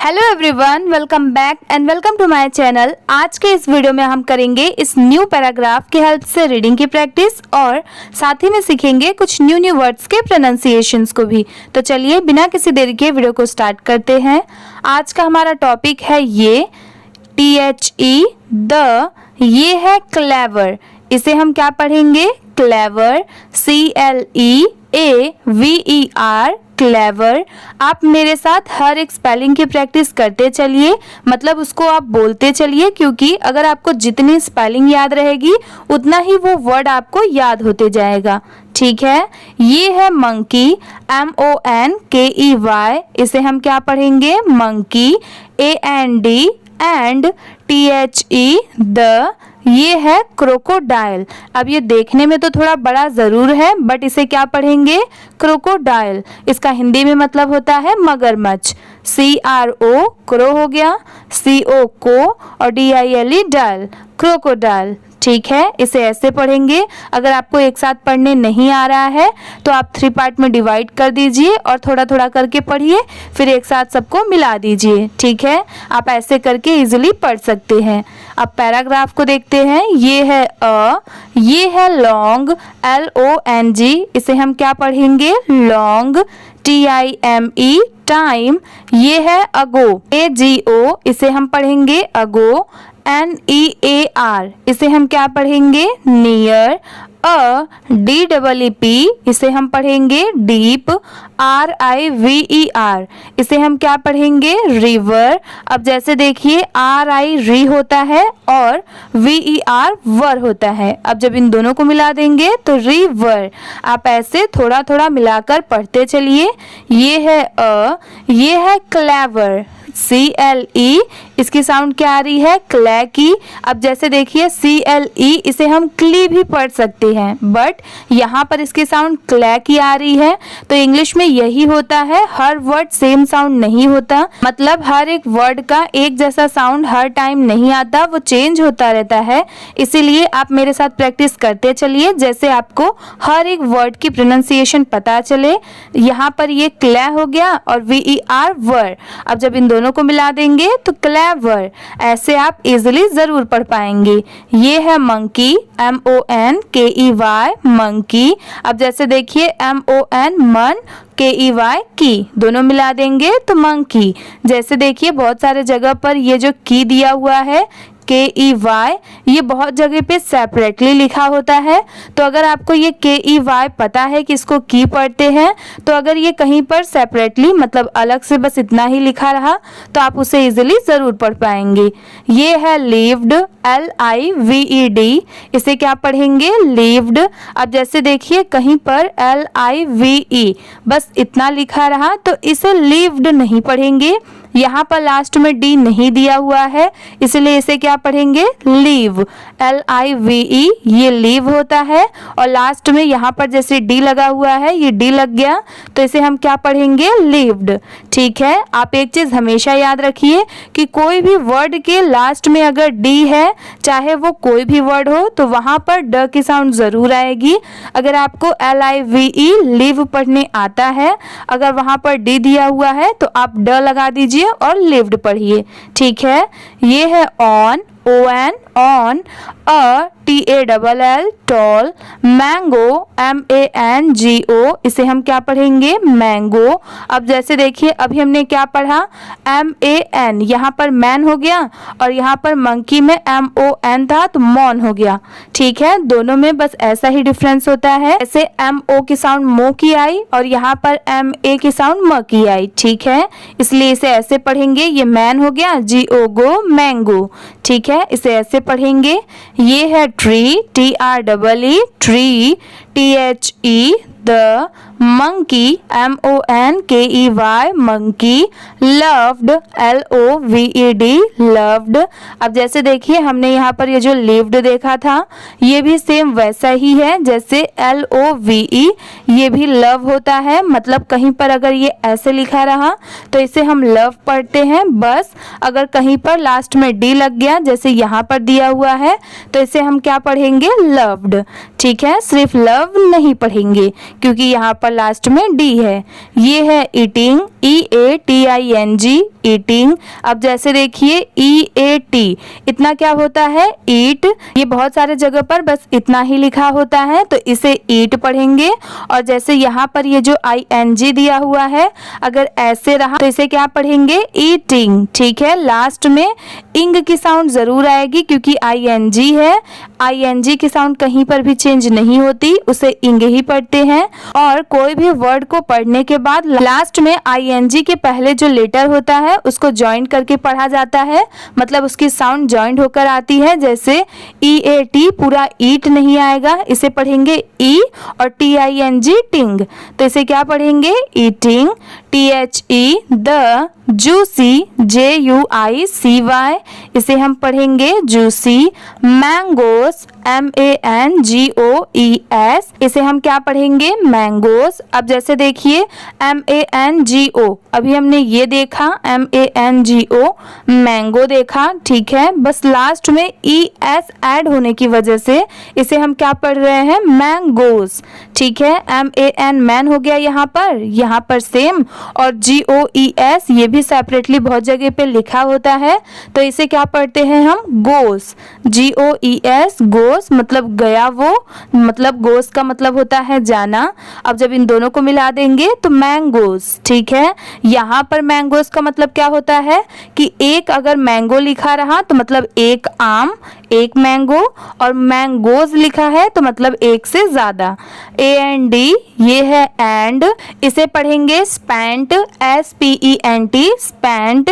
Hello everyone, welcome back and welcome to my channel. आज के इस वीडियो में हम करेंगे इस न्यू पैराग्राफ की हेल्प से रीडिंग की प्रैक्टिस और साथ ही में सीखेंगे कुछ न्यू वर्ड्स के प्रोनाउंसिएशंस को भी। तो चलिए बिना किसी देरी के वीडियो को स्टार्ट करते हैं। आज का हमारा टॉपिक है ये THE द, ये है क्लेवर। इसे हम क्या पढ़ेंगे? Clever, CLEAVER, clever. आप मेरे साथ हर एक स्पेलिंग की प्रैक्टिस करते चलिए, मतलब उसको आप बोलते चलिए, क्योंकि अगर आपको जितनी स्पेलिंग याद रहेगी उतना ही वो वर्ड आपको याद होते जाएगा। ठीक है, ये है मंकी, MONKEY। इसे हम क्या पढ़ेंगे? Monkey, AND and THE the, ये है क्रोकोडाइल। अब ये देखने में तो थोड़ा बड़ा जरूर है, बट इसे क्या पढ़ेंगे? क्रोकोडाइल। इसका हिंदी में मतलब होता है मगरमच्छ। CRO क्रो हो गया, CO को, और DILE डाइल, क्रोकोडाइल। ठीक है, इसे ऐसे पढ़ेंगे। अगर आपको एक साथ पढ़ने नहीं आ रहा है तो आप 3 पार्ट में डिवाइड कर दीजिए और थोड़ा थोड़ा करके पढ़िए, फिर एक साथ सबको मिला दीजिए। ठीक है, आप ऐसे करके इजीली पढ़ सकते हैं। अब पैराग्राफ को देखते हैं। ये है ये है लॉन्ग, LONG। इसे हम क्या पढ़ेंगे? Long, TIME time. ये है अगो, AGO। इसे हम पढ़ेंगे अगो, NEAR। इसे हम क्या पढ़ेंगे? नियर। DEEP। इसे हम पढ़ेंगे डीप, RIVER। इसे हम क्या पढ़ेंगे? रिवर। अब जैसे देखिए RI री होता है और VER वर होता है। अब जब इन दोनों को मिला देंगे तो रिवर। आप ऐसे थोड़ा थोड़ा मिलाकर पढ़ते चलिए। ये है ये है क्लेवर, CLE। इसकी साउंड क्या आ रही है? क्ले की। अब जैसे देखिए CLE, इसे हम क्ली भी पढ़ सकते हैं, बट यहाँ पर इसकी साउंड क्ले की आ रही है। तो इंग्लिश में यही होता है, हर वर्ड सेम साउंड नहीं होता, मतलब हर एक वर्ड का एक जैसा साउंड हर टाइम नहीं आता, वो चेंज होता रहता है। इसीलिए आप मेरे साथ प्रैक्टिस करते चलिए, जैसे आपको हर एक वर्ड की प्रोनाउंसिएशन पता चले। यहाँ पर ये क्ले हो गया और VER वर। अब जब इन दोनों को मिला देंगे तो क्लेवर। ऐसे आप इजीली जरूर पढ़ पाएंगे। ये है मंकी, MONKEY, मंकी। अब जैसे देखिए MON मन, KEY की, दोनों मिला देंगे तो मंकी। जैसे देखिए बहुत सारे जगह पर ये जो की दिया हुआ है KEY, ये बहुत जगह पे सेपरेटली लिखा होता है। तो अगर आपको ये KEY पता है कि इसको की पढ़ते हैं, तो अगर ये कहीं पर सेपरेटली मतलब अलग से बस इतना ही लिखा रहा तो आप उसे इजीली जरूर पढ़ पाएंगे। ये है लीव्ड, LIVED। इसे क्या पढ़ेंगे? लीव्ड। अब जैसे देखिए कहीं पर LIVE बस इतना लिखा रहा तो इसे लीव्ड नहीं पढ़ेंगे। यहाँ पर लास्ट में D नहीं दिया हुआ है, इसलिए इसे क्या पढ़ेंगे? Leave, LIVE। ये लीव होता है और लास्ट में यहाँ पर जैसे D लगा हुआ है, ये D लग गया, तो इसे हम क्या पढ़ेंगे? लीव्ड। ठीक है, आप एक चीज हमेशा याद रखिए कि कोई भी वर्ड के लास्ट में अगर D है, चाहे वो कोई भी वर्ड हो, तो वहां पर ड की साउंड जरूर आएगी। अगर आपको LIVE लीव पढ़ने आता है, अगर वहां पर D दिया हुआ है तो आप ड लगा दीजिए और लिव्ड पढ़िए। ठीक है, ये है on, ON, TALL tall, mango, MANGO। इसे हम क्या पढ़ेंगे? मैंगो। अब जैसे देखिए अभी हमने क्या पढ़ा? MAN, यहाँ पर मैन हो गया और यहाँ पर मंकी में MON था तो मॉन हो गया। ठीक है, दोनों में बस ऐसा ही डिफरेंस होता है। ऐसे MO की साउंड मो की आई और यहाँ पर MA की साउंड म की आई। ठीक है, इसलिए इसे ऐसे पढ़ेंगे। ये मैन हो गया, GO गो, मैंगो। ठीक है, इसे ऐसे पढ़ेंगे। ये है tree, TREE, tree, THE the, monkey, MONKEY, monkey, loved, LOVED, loved. अब जैसे देखिए हमने यहाँ पर ये जो लिव्ड देखा था, ये भी सेम वैसा ही है जैसे LOVE, ये भी लव होता है। मतलब कहीं पर अगर ये ऐसे लिखा रहा तो इसे हम लव पढ़ते हैं, बस अगर कहीं पर लास्ट में D लग गया जैसे यहाँ पर दिया हुआ है तो इसे हम क्या पढ़ेंगे? लव्ड। ठीक है, सिर्फ लव नहीं पढ़ेंगे क्योंकि यहाँ पर लास्ट में D है। ये है eating, EATING, eating। अब जैसे देखिए EAT, इतना क्या होता है? eat। ये बहुत सारे जगह पर बस इतना ही लिखा होता है, तो इसे eat पढ़ेंगे। और जैसे यहाँ पर ये जो ING दिया हुआ है, अगर ऐसे रहा तो इसे क्या पढ़ेंगे? eating। ठीक है, लास्ट में इंग की साउंड जरूर आएगी क्योंकि ING है। ING की साउंड कहीं पर भी चेंज नहीं होती, उसे इंग ही पढ़ते हैं। और कोई भी वर्ड को पढ़ने के बाद लास्ट में ING के पहले जो लेटर होता है उसको ज्वाइन करके पढ़ा जाता है, मतलब उसकी साउंड ज्वाइंट होकर आती है। जैसे EAT पूरा ईट नहीं आएगा, इसे पढ़ेंगे ई, और TING टिंग, तो इसे क्या पढ़ेंगे? Eating. THE the, juicy JUICY, इसे हम पढ़ेंगे जूसी। मैंगोस MANGOES, इसे हम क्या पढ़ेंगे? मैंगोस। अब जैसे देखिए MANGO, अभी हमने ये देखा MANGO, मैंगो देखा, ठीक है। बस लास्ट में ES ऐड होने की वजह से इसे हम क्या पढ़ रहे हैं? मैंगोस। ठीक है, MAN मैन हो गया यहाँ पर सेम, और GOES ये भी सेपरेटली बहुत जगह पे लिखा होता है, तो इसे क्या पढ़ते हैं हम? गोस। GOES गोस, मतलब गया वो, मतलब गोस का मतलब होता है जाना। अब जब इन दोनों को मिला देंगे तो मैंगोस। ठीक है, यहाँ पर मैंगोस का मतलब क्या होता है कि एक अगर मैंगो लिखा रहा तो मतलब एक आम, एक मैंगो, और मैंगोज लिखा है तो मतलब एक से ज्यादा। AND, ये है एंड, इसे पढ़ेंगे spent, SPENT, spent.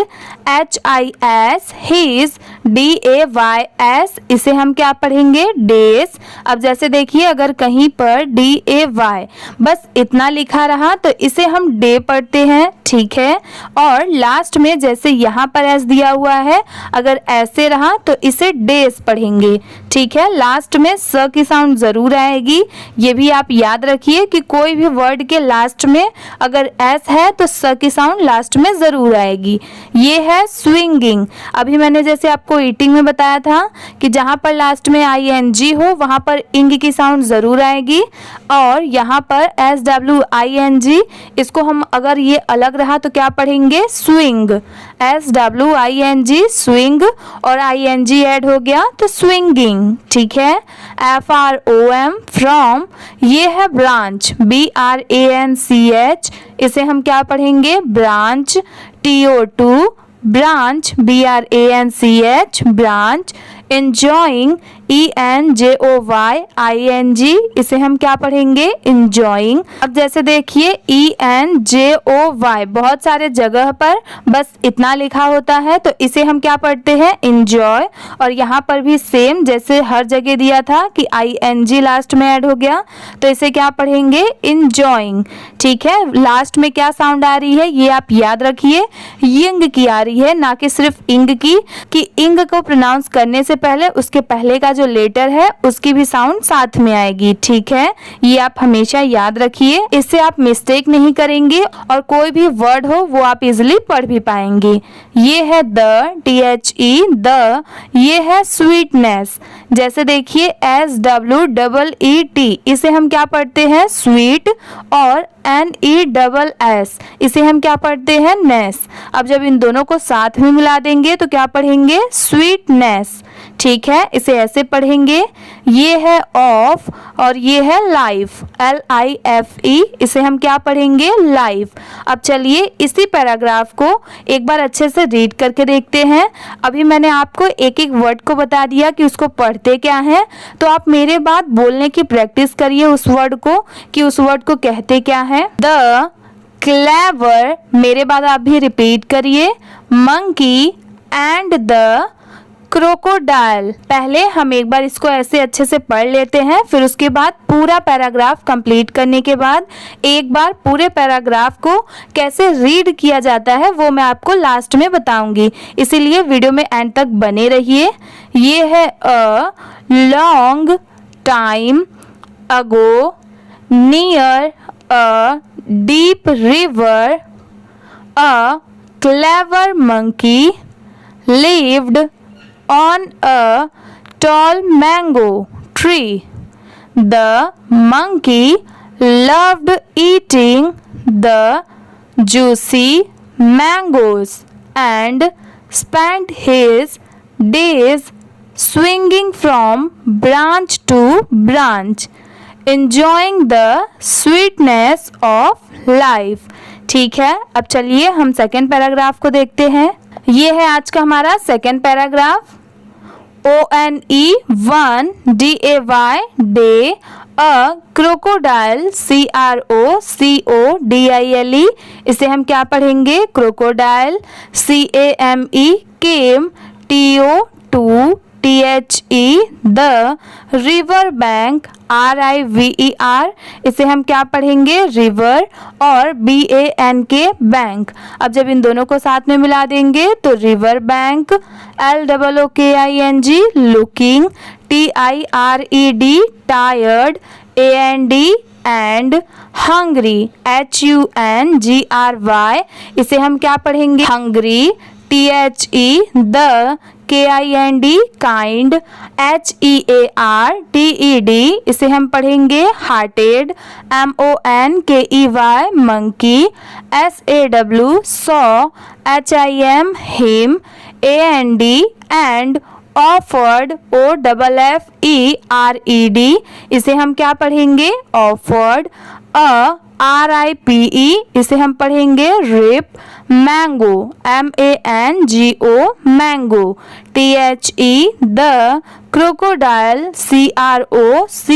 HIS, his, DAYS, इसे हम क्या पढ़ेंगे? डेज। अब जैसे देखिए अगर कहीं पर DAY बस इतना लिखा रहा तो इसे हम डे पढ़ते हैं, ठीक है। और लास्ट में जैसे यहाँ पर एस दिया हुआ है, अगर ऐसे रहा तो इसे डेज पढ़ेंगे, ठीक है। लास्ट में स की साउंड जरूर आएगी, ये भी आप याद रखिए कि कोई भी वर्ड के लास्ट में अगर एस है तो स की साउंड लास्ट में जरूर आएगी। ये है स्विंगिंग। अभी मैंने जैसे आपको ईटिंग में बताया था कि जहाँ पर लास्ट में ING हो वहाँ पर इंग की साउंड जरूर आएगी, और यहाँ पर SWING, इसको हम अगर ये अलग रहा तो क्या पढ़ेंगे? स्विंग। SWING स्विंग, और ING ऐड हो गया तो स्विंगिंग, ठीक है। FROM फ्रॉम, ये है ब्रांच, BRANCH, इसे हम क्या पढ़ेंगे? Branch. TO2 branch, BRANCH branch. enjoying, ENJOYING, इसे हम क्या पढ़ेंगे? enjoying। अब जैसे देखिए ENJOY बहुत सारे जगह पर बस इतना लिखा होता है, तो इसे हम क्या पढ़ते हैं? enjoy। और यहाँ पर भी सेम जैसे हर जगह दिया था कि ING लास्ट में ऐड हो गया, तो इसे क्या पढ़ेंगे? enjoying, ठीक है। लास्ट में क्या साउंड आ रही है ये आप याद रखिए, यंग की आ रही है, ना कि सिर्फ इंग की, कि इंग को प्रोनाउंस करने से पहले उसके पहले का जो लेटर है उसकी भी साउंड साथ में आएगी, ठीक है। ये आप हमेशा याद रखिए, इससे आप मिस्टेक नहीं करेंगे और कोई भी वर्ड हो वो आप इजिली पढ़ भी पाएंगे। ये है द, THE द, ये है स्वीटनेस। जैसे देखिए SWEET, इसे हम क्या पढ़ते हैं? स्वीट। और NESS, इसे हम क्या पढ़ते हैं? नेस। अब जब इन दोनों को साथ में मिला देंगे तो क्या पढ़ेंगे? स्वीटनेस, ठीक है। इसे ऐसे पढ़ेंगे। ये है ऑफ, और ये है लाइफ, LIFE, इसे हम क्या पढ़ेंगे? लाइफ। अब चलिए इसी पैराग्राफ को एक बार अच्छे से रीड करके देखते हैं। अभी मैंने आपको एक एक वर्ड को बता दिया कि उसको पढ़ते क्या है, तो आप मेरे बाद बोलने की प्रैक्टिस करिए उस वर्ड को, कि उस वर्ड को कहते क्या है। द क्लेवर, मेरे बाद आप भी रिपीट करिए। Monkey and the crocodile. पहले हम एक बार इसको ऐसे अच्छे से पढ़ लेते हैं, फिर उसके बाद पूरा पैराग्राफ कंप्लीट करने के बाद एक बार पूरे पैराग्राफ को कैसे रीड किया जाता है वो मैं आपको लास्ट में बताऊंगी, इसीलिए वीडियो में एंड तक बने रहिए। ये है a long time ago, near a deep river, a clever monkey lived on a tall mango tree. The monkey loved eating the juicy mangoes and spent his days swinging from branch to branch, enjoying the sweetness of life। ठीक है, अब चलिए हम second paragraph को देखते हैं। ये है आज का हमारा second paragraph. ONE1 DAY day, a crocodile CROCODILE, इसे हम क्या पढ़ेंगे? Crocodile. CAME came TO2THE the river bank RIVER, इसे हम क्या पढ़ेंगे? रिवर। और BANK बैंक। अब जब इन दोनों को साथ में मिला देंगे तो river bank. LOOKING looking. TIRED tired. AND and hungry HUNGRY, इसे हम क्या पढ़ेंगे? Hungry. THE the KIND kind. HEARTED, इसे हम पढ़ेंगे hearted. MONKEY monkey. SAW saw. HIM him. AND and offered OFFERED, इसे हम क्या पढ़ेंगे? ऑफर्ड। RIPE, इसे हम पढ़ेंगे rip. Mango MANGO mango. THE the crocodile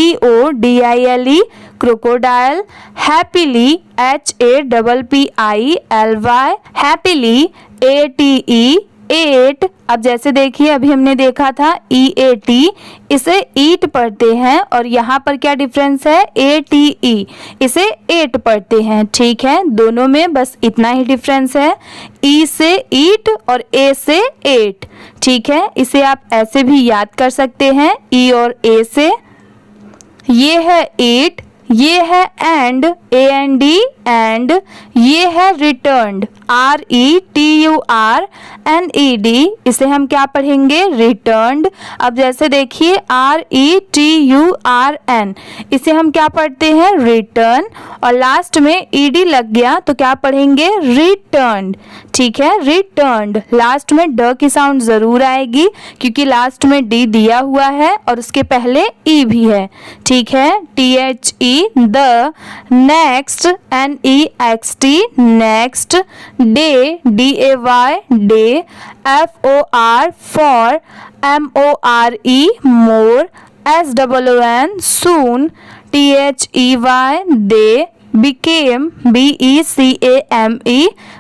CROCODILE crocodile. Happily HAPPILY happily. ATE ate. अब जैसे देखिए अभी हमने देखा था EAT, इसे ईट पढ़ते हैं और यहाँ पर क्या डिफरेंस है? ATE, इसे एट पढ़ते हैं। ठीक है, दोनों में बस इतना ही डिफरेंस है, E से ईट और A से एट। ठीक है, इसे आप ऐसे भी याद कर सकते हैं E और A से। ये है एट, ये है एंड AND एंड, ये है रिटर्न्ड RETURNED, इसे हम क्या पढ़ेंगे? रिटर्न्ड। अब जैसे देखिए RETURN, इसे हम क्या पढ़ते हैं? रिटर्न। और लास्ट में ED लग गया तो क्या पढ़ेंगे? रिटर्न्ड। ठीक है, रिटर्न्ड। लास्ट में ड की साउंड जरूर आएगी क्योंकि लास्ट में D दिया हुआ है और उसके पहले E भी है। ठीक है, THE the next NEXT next. Day DAY day. FOR for MORE more. SOON soon. THEY they. became BECAME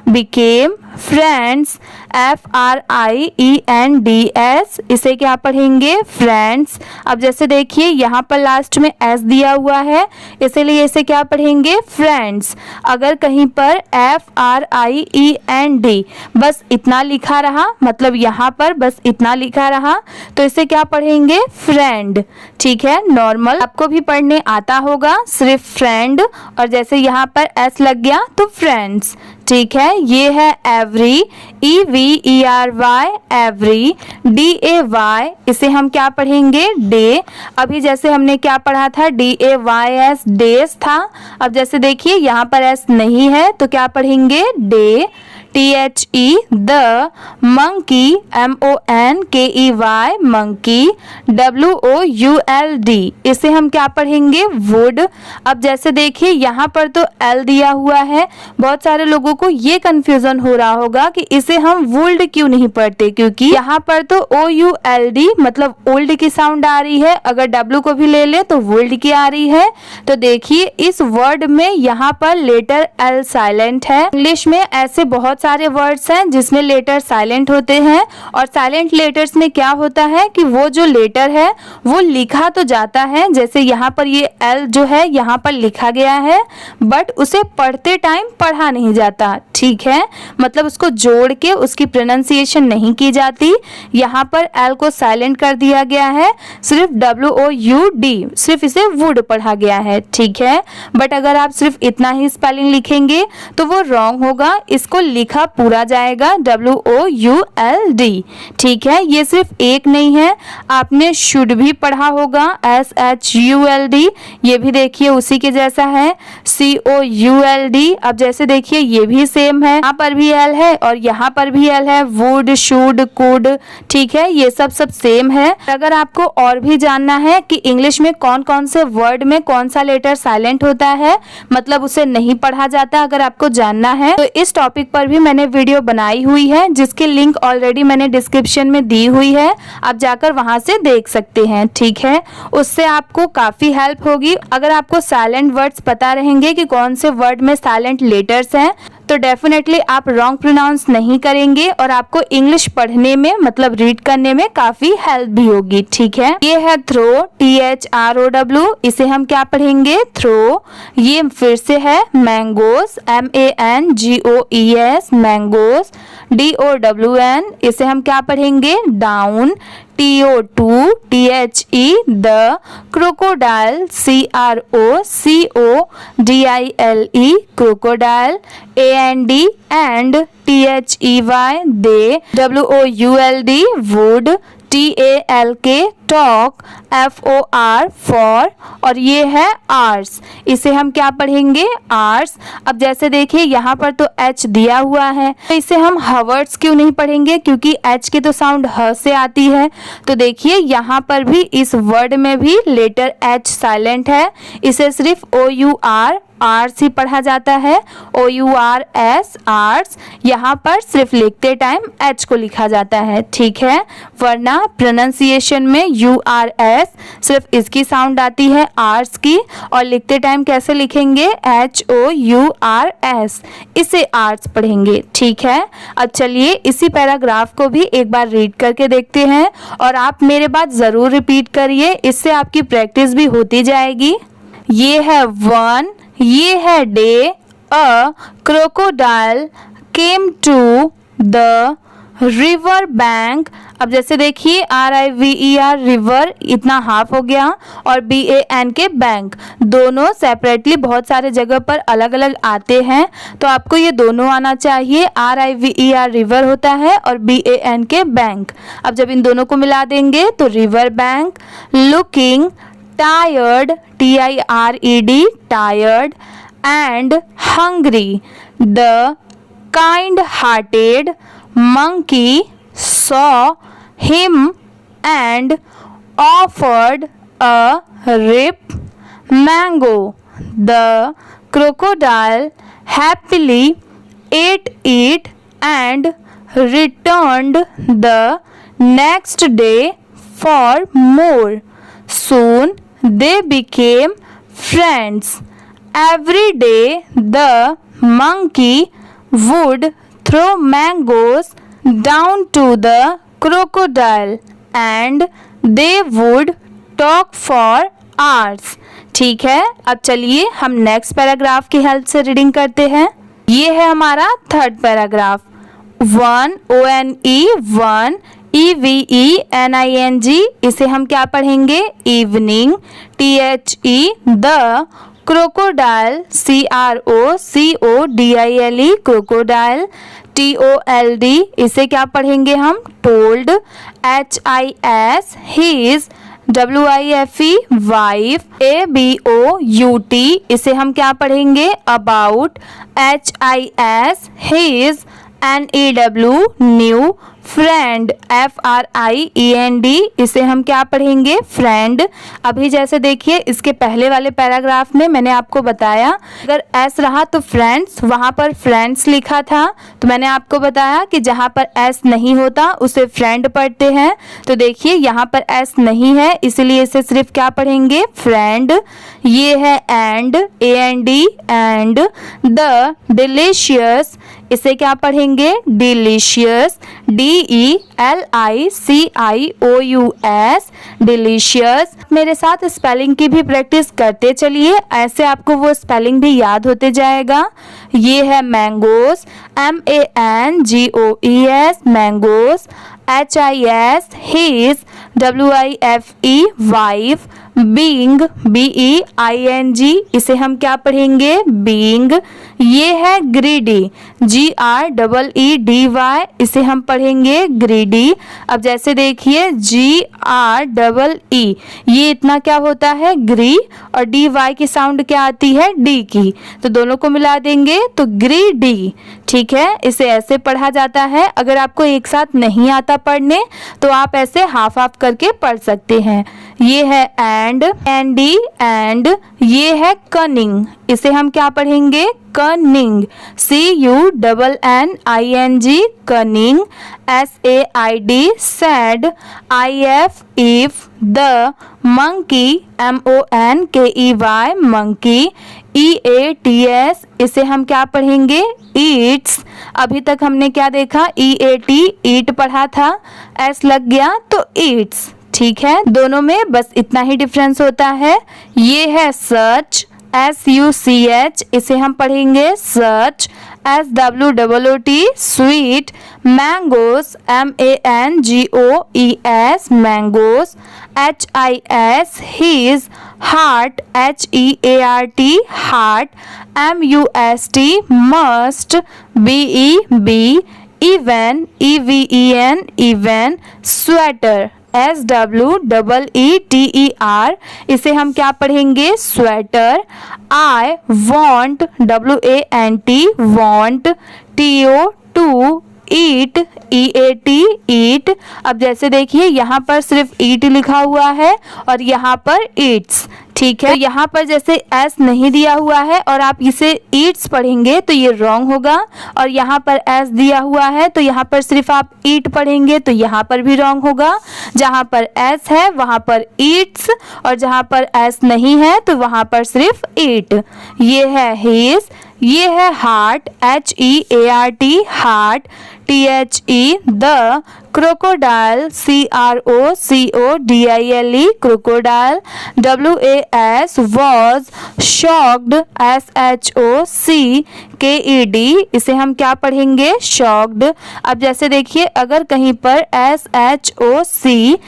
became। Friends FRIENDS, इसे क्या पढ़ेंगे? फ्रेंड्स। अब जैसे देखिए यहाँ पर लास्ट में S दिया हुआ है, इसीलिए इसे क्या पढ़ेंगे? फ्रेंड्स। अगर कहीं पर FRIEND बस इतना लिखा रहा, मतलब यहाँ पर बस इतना लिखा रहा, तो इसे क्या पढ़ेंगे? फ्रेंड। ठीक है, नॉर्मल आपको भी पढ़ने आता होगा, सिर्फ फ्रेंड और जैसे यहाँ पर S लग गया तो फ्रेंड्स। ठीक है, ये है एवरी EVERY एवरी। DAY, इसे हम क्या पढ़ेंगे? डे। अभी जैसे हमने क्या पढ़ा था? DAYS डेज था। अब जैसे देखिए यहाँ पर S नहीं है तो क्या पढ़ेंगे? Day. THE the monkey MONKEY monkey. WOULD, इसे हम क्या पढ़ेंगे? वुड। अब जैसे देखिए यहाँ पर तो L दिया हुआ है, बहुत सारे लोगों को ये कंफ्यूजन हो रहा होगा कि इसे हम वुल्ड क्यों नहीं पढ़ते, क्योंकि यहाँ पर तो OULD मतलब ओल्ड की साउंड आ रही है, अगर W को भी ले ले तो वुल्ड की आ रही है। तो देखिए इस वर्ड में यहाँ पर लेटर L साइलेंट है। इंग्लिश में ऐसे बहुत सारे वर्ड्स हैं जिसमें लेटर साइलेंट होते हैं और साइलेंट लेटर्स में क्या होता है कि वो जो लेटर है वो लिखा तो जाता है, जैसे यहाँ पर ये L जो है यहाँ पर लिखा गया है, बट उसे पढ़ते टाइम पढ़ा नहीं जाता। ठीक है, मतलब उसको जोड़ के उसकी प्रोनाउंसिएशन नहीं की जाती। यहाँ पर L को साइलेंट कर दिया गया है, सिर्फ WOUD, सिर्फ इसे वुड पढ़ा गया है। ठीक है, बट अगर आप सिर्फ इतना ही स्पेलिंग लिखेंगे तो वो रॉन्ग होगा, इसको लिखा लिखा पूरा जाएगा WOULD। ठीक है, ये सिर्फ एक नहीं है, आपने शुड भी पढ़ा होगा SHULD, ये भी देखिए उसी के जैसा है COULD। अब जैसे देखिए ये भी सेम है, यहाँ पर भी L है और यहाँ पर भी L है, वुड, शुड, कुड। ठीक है, ये सब सेम है। अगर आपको और भी जानना है कि इंग्लिश में कौन कौन से वर्ड में कौन सा लेटर साइलेंट होता है, मतलब उसे नहीं पढ़ा जाता, अगर आपको जानना है तो इस टॉपिक पर भी मैंने वीडियो बनाई हुई है, जिसकी लिंक ऑलरेडी मैंने डिस्क्रिप्शन में दी हुई है, आप जाकर वहां से देख सकते हैं। ठीक है, उससे आपको काफी हेल्प होगी। अगर आपको साइलेंट वर्ड्स पता रहेंगे कि कौन से वर्ड में साइलेंट लेटर्स हैं, तो डेफिनेटली आप रॉन्ग प्रोनाउंस नहीं करेंगे और आपको इंग्लिश पढ़ने में मतलब रीड करने में काफी हेल्प भी होगी। ठीक है, ये है थ्रो, THROW, इसे हम क्या पढ़ेंगे? थ्रो। ये फिर से है मैंगोस, MANGOES, मैंगोस। DOWN, इसे हम क्या पढ़ेंगे? Down. TO2THE, the. Crocodile, CROCODILE, crocodile. AND, and. THEY, they. WOULD, would. TALK, talk. FOR, for. और ये है आर्स, इसे हम क्या पढ़ेंगे? आर्स। अब जैसे देखिए यहाँ पर तो H दिया हुआ है, तो इसे हम हवर्ड्स क्यों नहीं पढ़ेंगे? क्योंकि H की तो साउंड ह से आती है। तो देखिए यहाँ पर भी इस वर्ड में भी लेटर H साइलेंट है, इसे सिर्फ OUR आर्स ही पढ़ा जाता है, OURS, आर्स। यहाँ पर सिर्फ लिखते टाइम H को लिखा जाता है। ठीक है, वरना प्रोनाउंसिएशन में URS सिर्फ इसकी साउंड आती है आर्स की, और लिखते टाइम कैसे लिखेंगे? HOURS, इसे आर्स पढ़ेंगे। ठीक है, अब चलिए इसी पैराग्राफ को भी एक बार रीड करके देखते हैं, और आप मेरे बात ज़रूर रिपीट करिए, इससे आपकी प्रैक्टिस भी होती जाएगी। ये है वन, ये है day. A crocodile came to the river bank. अब जैसे देखिए RIVER, रिवर, इतना हाफ हो गया, और BAN के बैंक, दोनों सेपरेटली बहुत सारे जगह पर अलग अलग आते हैं, तो आपको ये दोनों आना चाहिए। RIVER रिवर होता है और BAN के बैंक। अब जब इन दोनों को मिला देंगे तो river bank. Looking tired, TIRED, tired, and hungry, the kind-hearted monkey saw him and offered a ripe mango. The crocodile happily ate it and returned the next day for more. Soon they became friends. Every day the monkey would throw mangoes down to the crocodile and they would talk for hours. ठीक है, अब चलिए हम next paragraph की help से reading करते हैं। ये है हमारा third paragraph. One, ONE, one. EVENING, इसे हम क्या पढ़ेंगे? Evening. THE, the. Crocodile, CROCODILE, crocodile. TOLD, इसे क्या पढ़ेंगे हम? Told. HIS, his. WIFE, wife. ABOUT, इसे हम क्या पढ़ेंगे? About. HIS, his. NEW, new. Friend, FRIEND, इसे हम क्या पढ़ेंगे? फ्रेंड। अभी जैसे देखिए इसके पहले वाले पैराग्राफ में मैंने आपको बताया अगर S रहा तो फ्रेंड्स, वहाँ पर फ्रेंड्स लिखा था, तो मैंने आपको बताया कि जहाँ पर S नहीं होता उसे फ्रेंड पढ़ते हैं। तो देखिए यहाँ पर S नहीं है, इसलिए इसे सिर्फ क्या पढ़ेंगे? फ्रेंड। ये है and, AND, and. The delicious, इसे क्या पढ़ेंगे? डिलीशियस। DELICIOUS, delicious. मेरे साथ स्पेलिंग की भी प्रैक्टिस करते चलिए, ऐसे आपको वो स्पेलिंग भी याद होते जाएगा। ये है mangoes, MANGOES, mangoes. HIS, his. WIFE, wife. Being, BEING, इसे हम क्या पढ़ेंगे? बीइंग। ये है ग्रीडी, GREEDY, इसे हम पढ़ेंगे ग्रीडी। अब जैसे देखिए GREE, ये इतना क्या होता है ग्री, और DY की साउंड क्या आती है डी की, तो दोनों को मिला देंगे तो ग्रीडी। ठीक है, इसे ऐसे पढ़ा जाता है। अगर आपको एक साथ नहीं आता पढ़ने तो आप ऐसे हाफ हाफ करके पढ़ सकते हैं। ये है एंड, एंडी, एंड। ये है कनिंग, इसे हम क्या पढ़ेंगे cunning, CUNNING, cunning. SAID, sad. IF, if, the, monkey, MONKEY, monkey. EATS, इसे हम क्या पढ़ेंगे ईट्स। अभी तक हमने क्या देखा, EAT, ईट पढ़ा था, S लग गया तो ईट्स। ठीक है, दोनों में बस इतना ही डिफरेंस होता है। ये है सर्च, SUCH, इसे हम पढ़ेंगे search. SWOOT, sweet. Mangoes, MANGOES, mangoes. HIS, his. Heart, HEART, heart. MUST, must. BEB, even, EVEN, even. Sweater, SWEETER, इसे हम क्या पढ़ेंगे sweater. I want, WANT, want। TO, to. Eat, EAT, eat. अब जैसे देखिए यहाँ पर सिर्फ ईट लिखा हुआ है और यहाँ पर ईट्स। ठीक है, तो यहाँ पर जैसे एस नहीं दिया हुआ है और आप इसे ईट्स पढ़ेंगे तो ये रॉन्ग होगा, और यहाँ पर एस दिया हुआ है तो यहाँ पर सिर्फ आप ईट पढ़ेंगे तो यहाँ पर भी रॉन्ग होगा। जहाँ पर एस है वहाँ पर ईट्स, और जहाँ पर एस नहीं है तो वहाँ पर सिर्फ ईट। ये है हीज। ये है heart, HEART, heart. THE, the. Crocodile, CROCODILE, crocodile. WAS, was, shocked, SHOCKED, इसे हम क्या पढ़ेंगे shocked। अब जैसे देखिए अगर कहीं पर SHOCKE,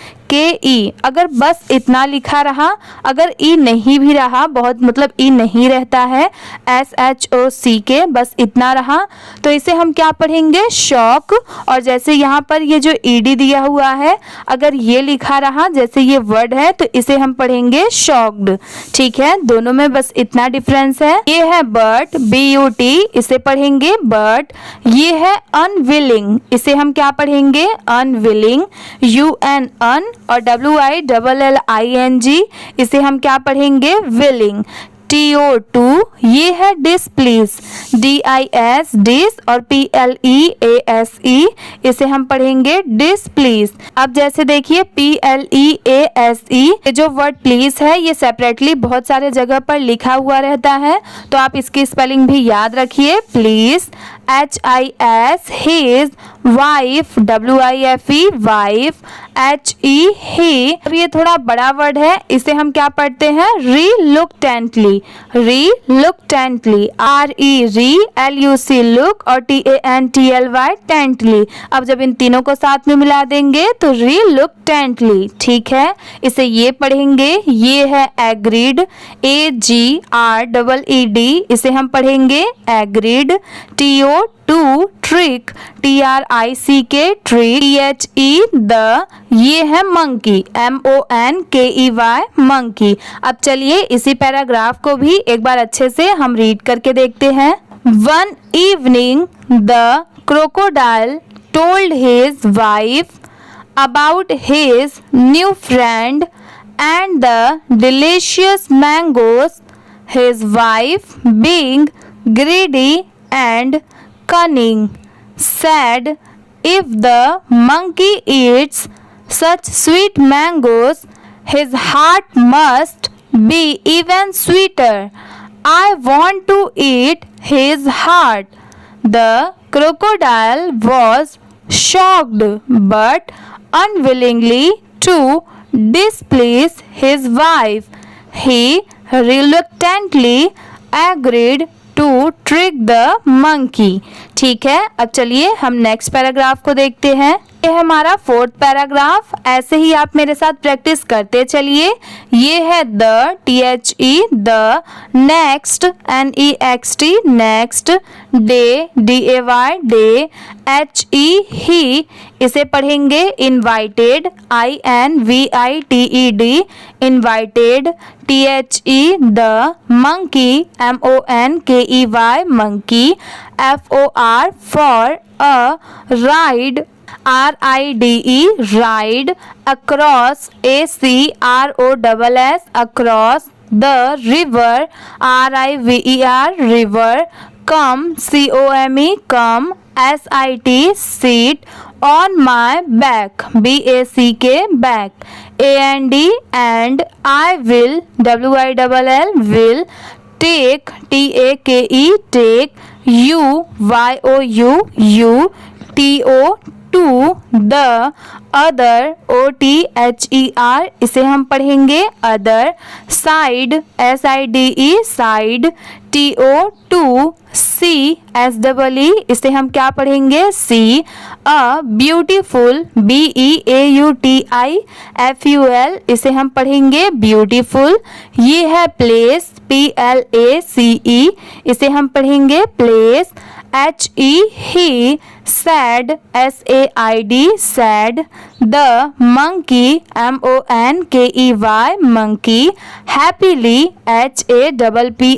अगर बस इतना लिखा रहा, अगर ई नहीं भी रहा, बहुत मतलब ई नहीं रहता है, SHOCK बस इतना रहा, तो इसे हम क्या पढ़ेंगे शॉक। और जैसे यहाँ पर ये जो ED दिया हुआ है, अगर ये लिखा रहा जैसे ये वर्ड है तो इसे हम पढ़ेंगे शॉक्ड। ठीक है, दोनों में बस इतना डिफरेंस है। ये है बट, BUT, इसे पढ़ेंगे बट। ये है अनविलिंग, इसे हम क्या पढ़ेंगे अनविलिंग। UN, अन, और WILLING, इसे हम क्या पढ़ेंगे विलिंग। TO2, ये है डिसप्लीज, DIS, डिस, और PLEASE, इसे हम पढ़ेंगे डिसप्लीज। अब जैसे देखिए PLEASE, ये जो वर्ड प्लीज है ये सेपरेटली बहुत सारे जगह पर लिखा हुआ रहता है, तो आप इसकी स्पेलिंग भी याद रखिए please. HIS, his. Wife, WIFE, wife. HE, ही। अब ये थोड़ा बड़ा वर्ड है, इसे हम क्या पढ़ते हैं रिलुक्टेंटली, रिलुक्टेंटली। RE, री। LUC, लुक, और TANTLY, टेंटली। अब जब इन तीनों को साथ में मिला देंगे तो रिलुक्टेंटली। ठीक है, इसे ये पढ़ेंगे। ये है एग्रीड, AGREED, इसे हम पढ़ेंगे agreed. TO2, trick, TRICK, trick. THE, the, ये है मंकी, MONKEY, मंकी। अब चलिए इसी पैराग्राफ को भी एक बार अच्छे से हम रीड करके देखते हैं। One evening the crocodile told his wife about his new friend and the delicious mangoes. His wife, being greedy and cunning, said, "If the monkey eats such sweet mangoes, his heart must be even sweeter. I want to eat his heart." The crocodile was shocked but unwillingly to displease his wife. He reluctantly agreed to trick the monkey. ठीक है, अब चलिए हम next paragraph को देखते हैं। ये है हमारा फोर्थ पैराग्राफ। ऐसे ही आप मेरे साथ प्रैक्टिस करते चलिए। ये है the, THE the, next NEXT next, day DAY day, HE ही, इसे पढ़ेंगे invited INVITED invited, THE the, monkey MONKEY monkey, FOR for a, ride RIDE ride, across ACROSS across, the river RIVER river, come COME come, SIT seat, on my back BACK back, AND and, I will WILL will, take TAKE take, YOU TO to, the, other OTHER इसे हम पढ़ेंगे other, side SIDE side, TO to, see SEE इसे हम क्या पढ़ेंगे सी, a beautiful BEAUTIFUL इसे हम पढ़ेंगे ब्यूटीफुल, ये है प्लेस PLACE इसे हम पढ़ेंगे place, HE he, said SAID sad, the monkey MONKEY monkey, happily HAPPILY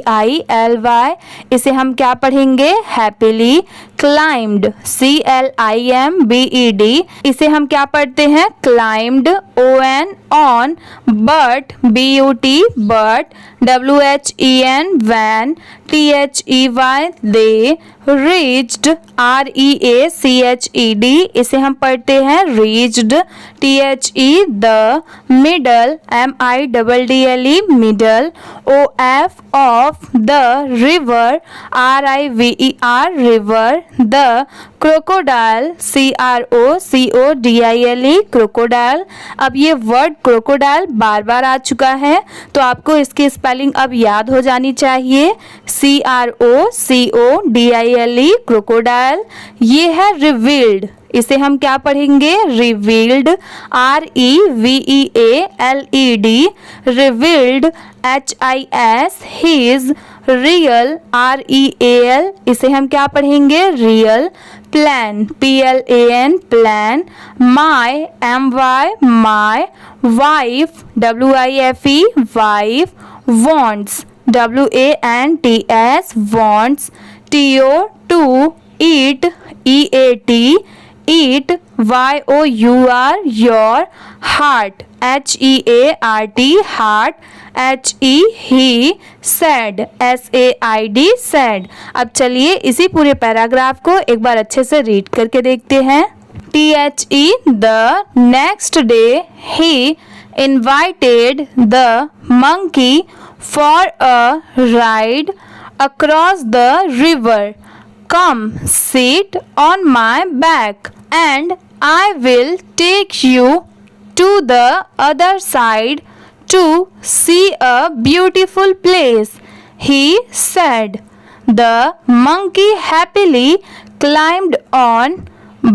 इसे हम क्या पढ़ेंगे हैप्पीली, क्लाइम्ड CLIMBED इसे हम क्या पढ़ते हैं climbed, ON on, but BUT but, WHEN when, THEY they, reached REACHED इसे हम पढ़ते हैं reached, THE the, middle MIDDLE middle, OF of, the river RIVER river, the crocodile CROCODILE crocodile. अब ये वर्ड क्रोकोडाइल बार बार आ चुका है तो आपको इसकी स्पेलिंग अब याद हो जानी चाहिए, CROCODILE क्रोकोडाइल। ये है रिवील्ड इसे हम क्या पढ़ेंगे revealed, REVEALED revealed, HIS his, real REAL इसे हम क्या पढ़ेंगे real, plan PLAN plan, my MY my, wife WIFE wife, wants WANTS wants, TO to, eat EAT eat, YOUR your, heart HEART heart, HE he, said SAID said. अब चलिए इसी पूरे paragraph को एक बार अच्छे से रीड करके देखते हैं। THE the, next day he invited the monkey for a ride across the river. Come sit on my back and I will take you to the other side to see a beautiful place, he said. The monkey happily climbed on,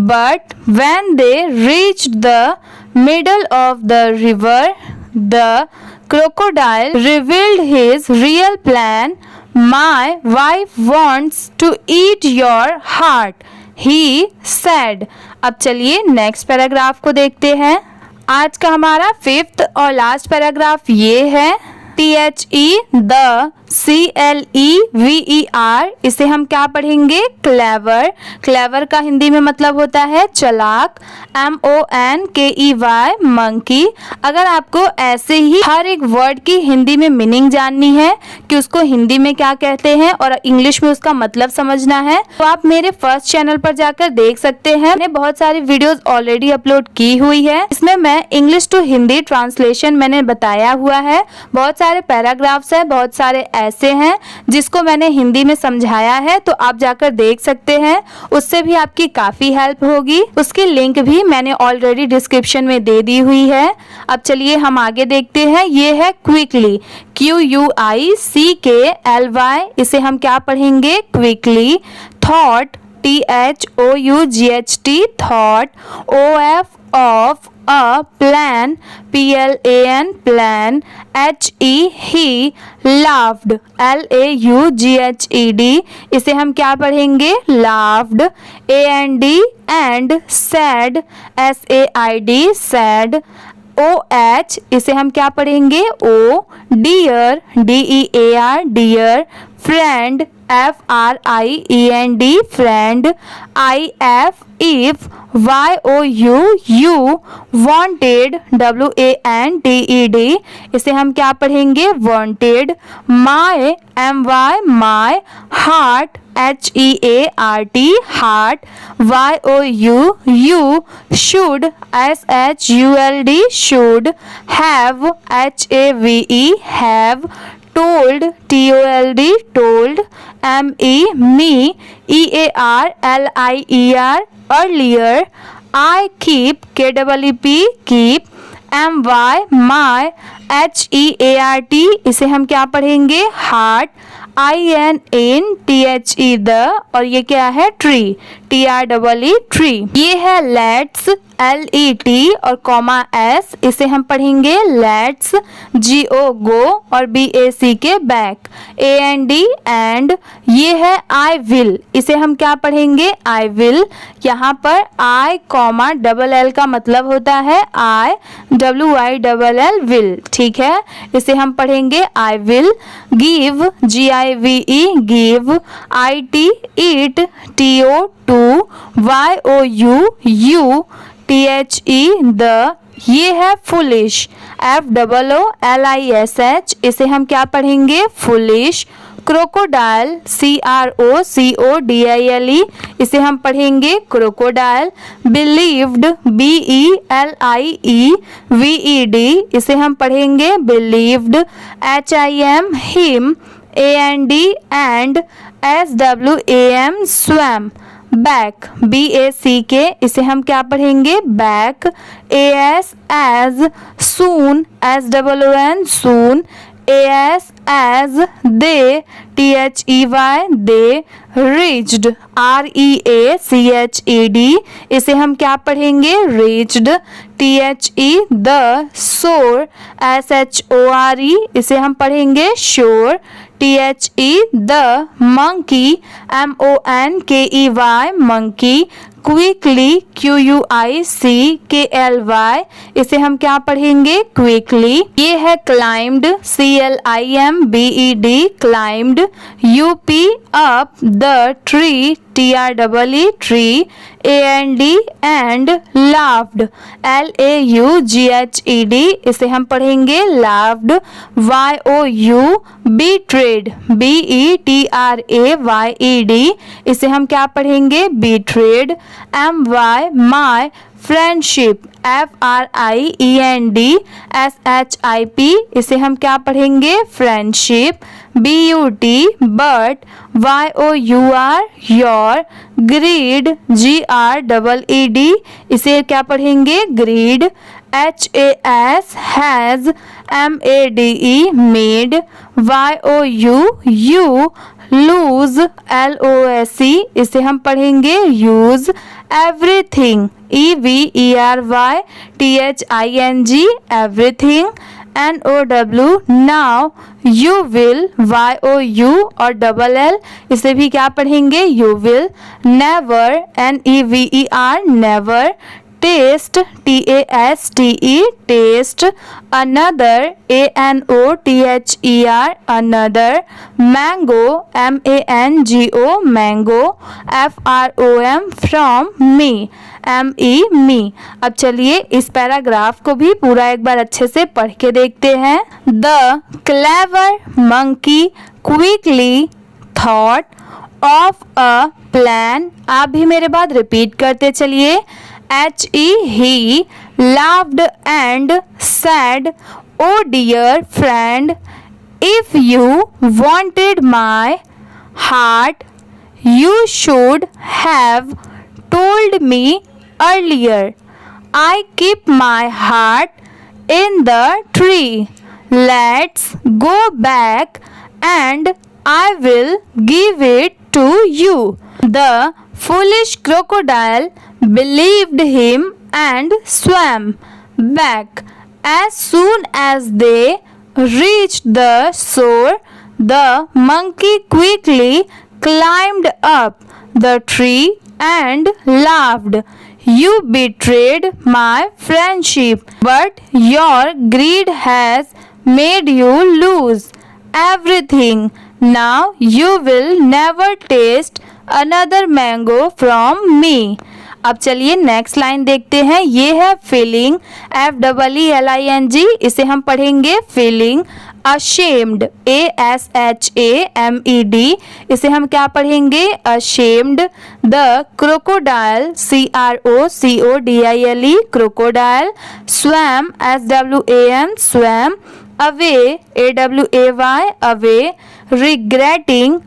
but when they reached the middle of the river, the crocodile revealed his real plan. My wife wants to eat your heart, he said. अब चलिए next paragraph को देखते हैं। आज का हमारा fifth और last paragraph ये है। THE द, CLEVER इसे हम क्या पढ़ेंगे क्लेवर। क्लेवर का हिंदी में मतलब होता है चालाक। MONKEY monkey. अगर आपको ऐसे ही हर एक वर्ड की हिंदी में मीनिंग जाननी है कि उसको हिंदी में क्या कहते हैं और इंग्लिश में उसका मतलब समझना है तो आप मेरे फर्स्ट चैनल पर जाकर देख सकते हैं। मैंने बहुत सारी वीडियोस ऑलरेडी अपलोड की हुई है। इसमें मैं इंग्लिश टू हिंदी ट्रांसलेशन मैंने बताया हुआ है। बहुत सारे पैराग्राफ्स है, बहुत सारे ऐसे हैं जिसको मैंने हिंदी में समझाया है तो आप जाकर देख सकते हैं। उससे भी आपकी काफी हेल्प होगी। उसकी लिंक भी मैंने ऑलरेडी डिस्क्रिप्शन में दे दी हुई है। अब चलिए हम आगे देखते हैं। ये है क्विकली, QUICKLY इसे हम क्या पढ़ेंगे quickly. Thought THOUGHT thought. OF of a plan, PLAN plan. HE he laughed, LAUGHED इसे हम क्या पढ़ेंगे laughed. AND and sad, SAID sad. OH इसे हम क्या पढ़ेंगे O. dear, DEAR dear. friend, FRIEND friend. IF if. YOU wanted, WANTED इसे हम क्या पढ़ेंगे wanted. my my heart, HEART heart. YOU should, SHULD should. have, HAVE have. told, TOLD told. me EARLIER earlier. I keep, KEEP keep. my HEART इसे हम क्या पढ़ेंगे heart. INNTHE the और ये क्या है tree, TREE tree. ये है let's, LET और कॉमा S इसे हम पढ़ेंगे let's. GO go और BAC के back. AND and. ये है I will इसे हम क्या पढ़ेंगे I will. यहाँ पर I कॉमा LL का मतलब होता है I, WILL will. ठीक है, इसे हम पढ़ेंगे I will. give, GIVE give. IT eat, TO to. YOU THE the. ये है foolish, FOOLISH इसे हम क्या पढ़ेंगे foolish. crocodile, CROCODILE इसे हम पढ़ेंगे crocodile. believed, BELIEVED इसे हम पढ़ेंगे believed. HIM him, AND and. SWAM swam. back, BACK इसे हम क्या पढ़ेंगे back. AS as soon, SOON soon. AS as they, THEY they. reached, REACHED इसे हम क्या पढ़ेंगे reached. THE the shore, SHORE इसे हम पढ़ेंगे shore. THE the monkey, MONKEY monkey. quickly, QUICKLY इसे हम क्या पढ़ेंगे quickly. ये है climbed, CLIMBED climbed. UP up the tree, TREE tree. AND and laughed, LAUGHED इसे हम पढ़ेंगे laughed. YOU betrayed, BETRAYED इसे हम क्या पढ़ेंगे betrayed. my friendship, FRIENDSHIP इसे हम क्या पढ़ेंगे friendship. BUT but, YOUR your. greed, GREED इसे क्या पढ़ेंगे greed. HAS has, MADE made. YOU lose, LOSE इसे हम पढ़ेंगे use. everything, EVERYTHING everything. NOW now. you will, YOU और LL इसे भी क्या पढ़ेंगे you will. never, NEVER never. taste, TASTE taste. another, ANOTHER another. mango, MANGO mango. FROM from me, me. अब चलिए इस पैराग्राफ को भी पूरा एक बार अच्छे से पढ़ के देखते हैं. The clever monkey quickly thought of a plan. आप भी मेरे बाद रिपीट करते चलिए. he laughed and said, oh dear friend, if you wanted my heart, you should have told me earlier. I keep my heart in the tree. Let's go back and I will give it to you. The Foolish crocodile believed him and swam back. As soon as they reached the shore, the monkey quickly climbed up the tree and laughed. You betrayed my friendship, but your greed has made you lose everything. Now you will never taste another mango from me. अब चलिए next line देखते हैं। ये है feeling, FEELING, इसे हम पढ़ेंगे feeling ashamed, ASHAMED, इसे हम क्या पढ़ेंगे ashamed. The crocodile, CROCODILE, crocodile. Swam, SWAM, swam. Away, AWAY, away. Regretting,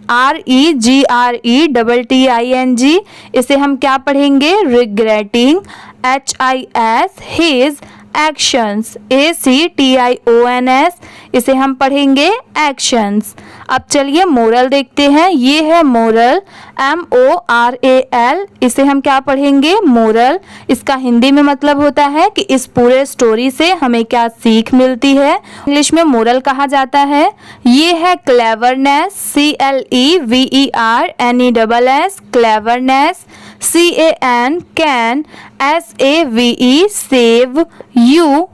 REGRETTING, इसे हम क्या पढ़ेंगे regretting. HIS, his actions, ACTIONS, इसे हम पढ़ेंगे actions. अब चलिए मोरल देखते हैं। ये है मोरल, MORAL, इसे हम क्या पढ़ेंगे मोरल. इसका हिंदी में मतलब होता है कि इस पूरे स्टोरी से हमें क्या सीख मिलती है. इंग्लिश में मोरल कहा जाता है. ये है cleverness, CLEVERNESS, cleverness. CAN, SAVE, save. YOU,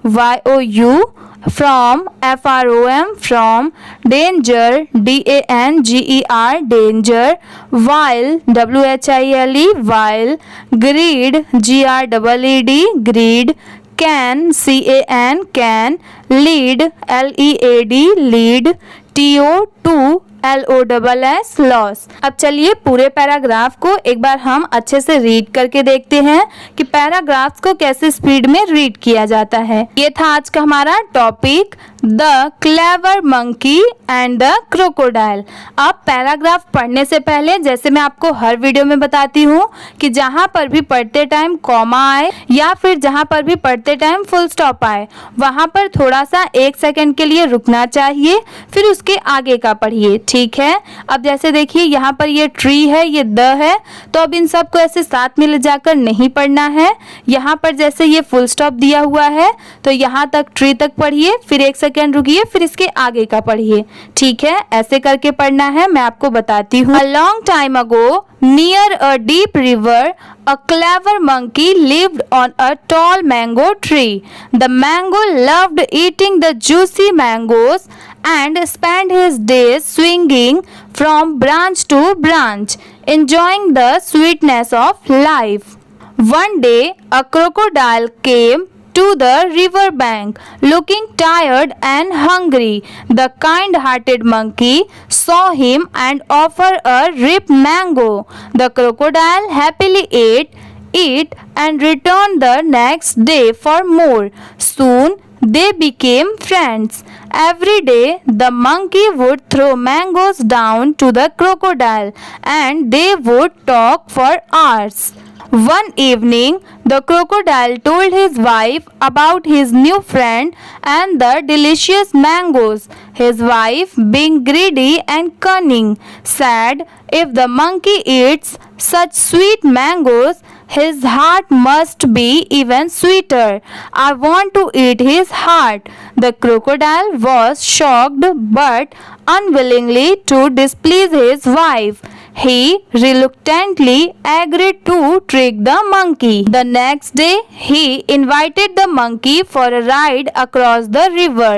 from, FROM, from. Danger, DANGER, danger. While, WHILE, while. Greed, GREED, greed. Can, CAN, lead, LEAD, lead. TO, LOSS, loss. अब चलिए पूरे पैराग्राफ को एक बार हम अच्छे से रीड करके देखते हैं कि पैराग्राफ्स को कैसे स्पीड में रीड किया जाता है. ये था आज का हमारा topic, the clever monkey and the crocodile. अब पैराग्राफ पढ़ने से पहले जैसे मैं आपको हर वीडियो में बताती हूँ कि जहाँ पर भी पढ़ते टाइम कॉमा आए या फिर जहाँ पर भी पढ़ते टाइम फुल स्टॉप आए वहाँ पर थोड़ा सा 1 सेकंड के लिए रुकना चाहिए, फिर उसके आगे का पढ़िए. ठीक है. अब जैसे देखिए यहाँ पर ये ट्री है, ये द है, तो अब इन सब को ऐसे साथ में ले जाकर नहीं पढ़ना है. यहाँ पर जैसे ये फुल स्टॉप दिया हुआ है तो यहाँ तक ट्री तक पढ़िए, फिर 1 सेकंड रुकिए, फिर इसके आगे का पढ़िए. ठीक है. ऐसे करके पढ़ना है. मैं आपको बताती हूँ. A long time ago, near a deep river, a clever monkey lived on a tall mango tree. The mango loved eating the juicy mangoes and spent his days swinging from branch to branch, enjoying the sweetness of life. One day, a crocodile came to the river bank, looking tired and hungry. The kind-hearted monkey saw him and offered a ripe mango. The crocodile happily ate it and returned the next day for more. Soon they became friends. Every day the monkey would throw mangoes down to the crocodile and they would talk for hours. One evening, the crocodile told his wife about his new friend and the delicious mangoes. His wife, being greedy and cunning, said, "If the monkey eats such sweet mangoes, his heart must be even sweeter. I want to eat his heart." The crocodile was shocked but unwillingly to displease his wife. He reluctantly agreed to trick the monkey. The next day, he invited the monkey for a ride across the river.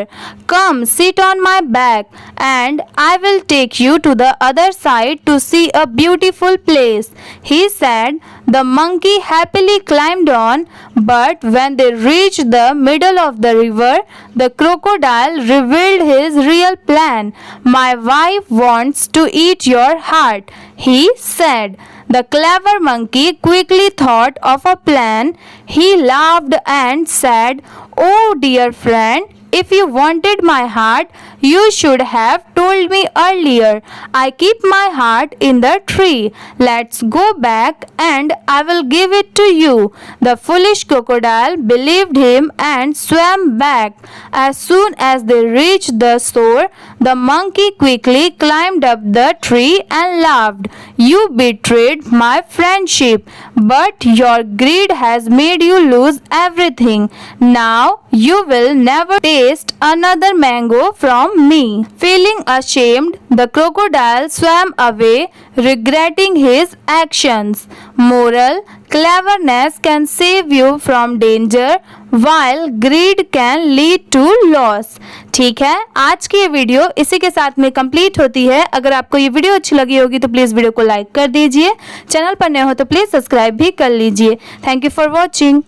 "Come, sit on my back, and I will take you to the other side to see a beautiful place," he said. The monkey happily climbed on, but when they reached the middle of the river, the crocodile revealed his real plan. "My wife wants to eat your heart," he said. The clever monkey quickly thought of a plan. He laughed and said, "Oh dear friend, if you wanted my heart, You should have told me earlier. I keep my heart in the tree. Let's go back and I will give it to you. The foolish crocodile believed him and swam back. As soon as they reached the shore, the monkey quickly climbed up the tree and laughed. You betrayed my friendship, but your greed has made you lose everything. Now you will never taste another mango from me. Feeling ashamed, the crocodile swam away, regretting his actions. Moral: cleverness can save you from danger, while greed can lead to loss. ठीक है, आज की ये video इसी के साथ में complete होती है। अगर आपको ये वीडियो अच्छी लगी होगी तो प्लीज़ वीडियो को लाइक कर दीजिए। चैनल पर नए हो तो प्लीज़ सब्सक्राइब भी कर लीजिए। Thank you for watching.